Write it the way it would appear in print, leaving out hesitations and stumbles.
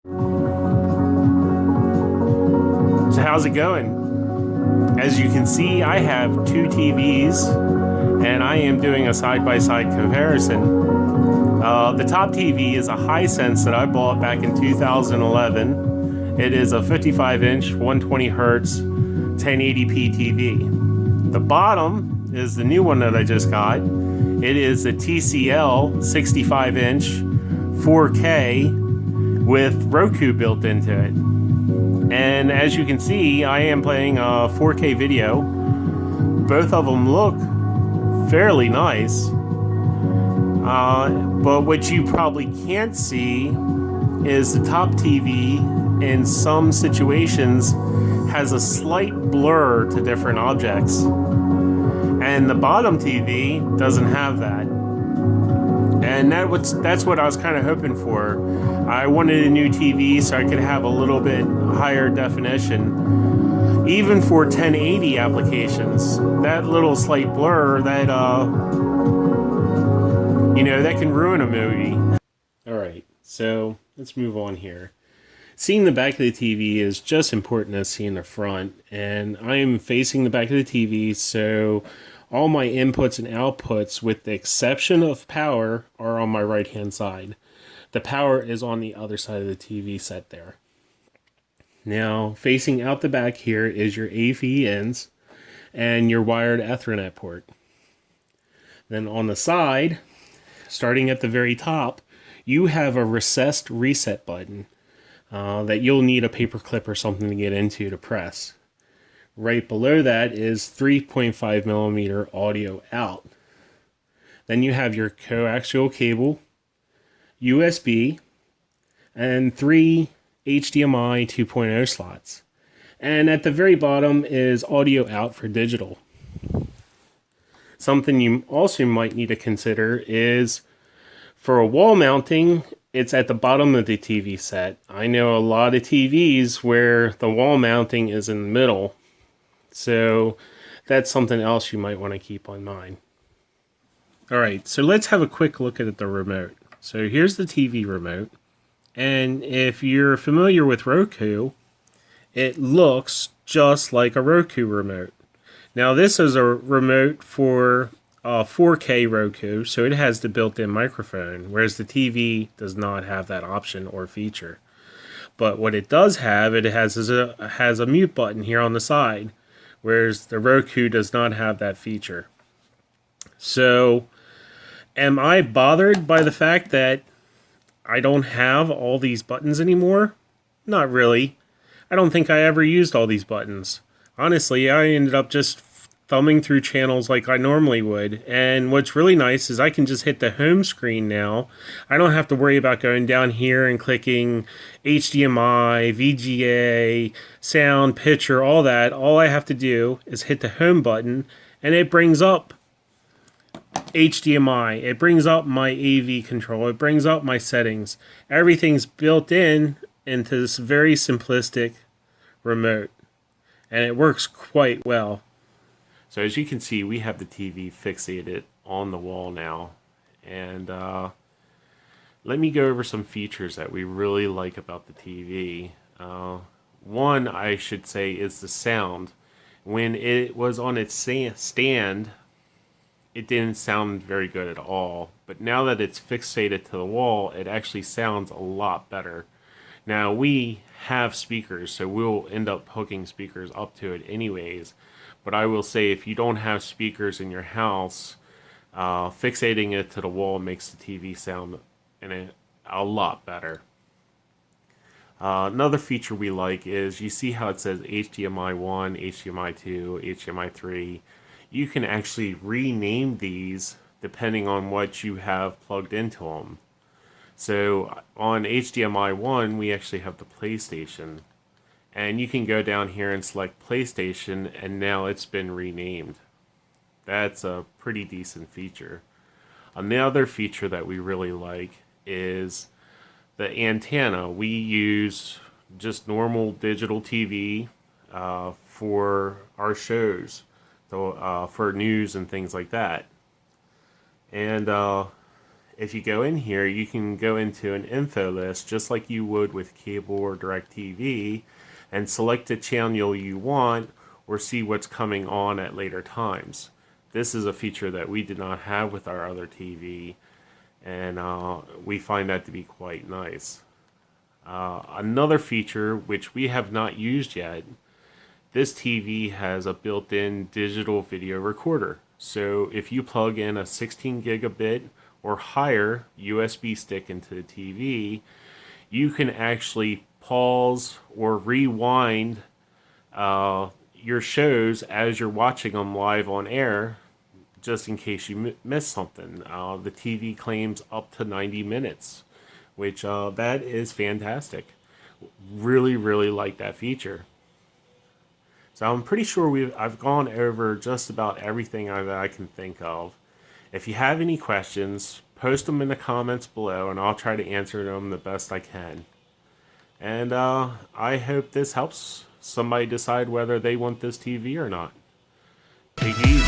So how's it going? As you can see, I have two TVs and I am doing a side-by-side comparison. The top TV is a Hisense that I bought back in 2011. It is a 55-inch, 120 hertz, 1080p TV. The bottom is the new one that I just got. It is a TCL 65-inch, 4K with Roku built into it. And as you can see, I am playing a 4K video. Both of them look fairly nice. But what you probably can't see is the top TV in some situations has a slight blur to different objects. And the bottom TV doesn't have that. And that's what I was kind of hoping for. I wanted a new TV so I could have a little bit higher definition. Even for 1080 applications, that little slight blur, that that can ruin a movie. Alright, so let's move on here. Seeing the back of the TV is just important as seeing the front, and I am facing the back of the TV, so all my inputs and outputs, with the exception of power, are on my right hand side. The power is on the other side of the TV set there. Now, facing out the back here is your AV ins and your wired Ethernet port. Then on the side, starting at the very top, you have a recessed reset button that you'll need a paper clip or something to get into to press. Right below that is 3.5 millimeter audio out. Then you have your coaxial cable, USB, and 3 HDMI 2.0 slots. And at the very bottom is audio out for digital. Something you also might need to consider is for a wall mounting, it's at the bottom of the TV set. I know a lot of TVs where the wall mounting is in the middle. So that's something else you might want to keep in mind. Alright, so let's have a quick look at the remote. So here's the TV remote. And if you're familiar with Roku, it looks just like a Roku remote. Now this is a remote for 4K Roku, so it has the built-in microphone, whereas the TV does not have that option or feature. But what it does have, it has a mute button here on the side, whereas the Roku does not have that feature. So, am I bothered by the fact that I don't have all these buttons anymore? Not really. I don't think I ever used all these buttons. Honestly, I ended up just thumbing through channels like I normally would. And what's really nice is I can just hit the home screen now. I don't have to worry about going down here and clicking HDMI, VGA, sound, picture, all that. All I have to do is hit the home button and it brings up HDMI. It brings up my AV control. It brings up my settings. Everything's built into this very simplistic remote. And it works quite well. So as you can see, we have the TV fixated on the wall now. And let me go over some features that we really like about the TV. One, I should say, is the sound. When it was on its stand, it didn't sound very good at all. But now that it's fixated to the wall, it actually sounds a lot better. Now, we have speakers, so we'll end up hooking speakers up to it anyways. But I will say, if you don't have speakers in your house, fixating it to the wall makes the TV sound a lot better. Another feature we like is, you see how it says HDMI 1, HDMI 2, HDMI 3. You can actually rename these depending on what you have plugged into them. So on HDMI 1, we actually have the PlayStation. And you can go down here and select PlayStation, and now it's been renamed. That's a pretty decent feature. Another feature that we really like is the antenna. We use just normal digital TV for our shows, so, for news and things like that. And if you go in here, you can go into an info list just like you would with cable or DirecTV and select the channel you want or see what's coming on at later times. This is a feature that we did not have with our other TV, and we find that to be quite nice. Another feature which we have not used yet, this TV has a built-in digital video recorder. So if you plug in a 16 gigabit or higher USB stick into the TV, you can actually pause or rewind your shows as you're watching them live on air, just in case you miss something. The TV claims up to 90 minutes, which that is fantastic. Really, really like that feature. So I'm pretty sure I've gone over just about everything that I can think of. If you have any questions, post them in the comments below, and I'll try to answer them the best I can. And I hope this helps somebody decide whether they want this TV or not. Take it easy.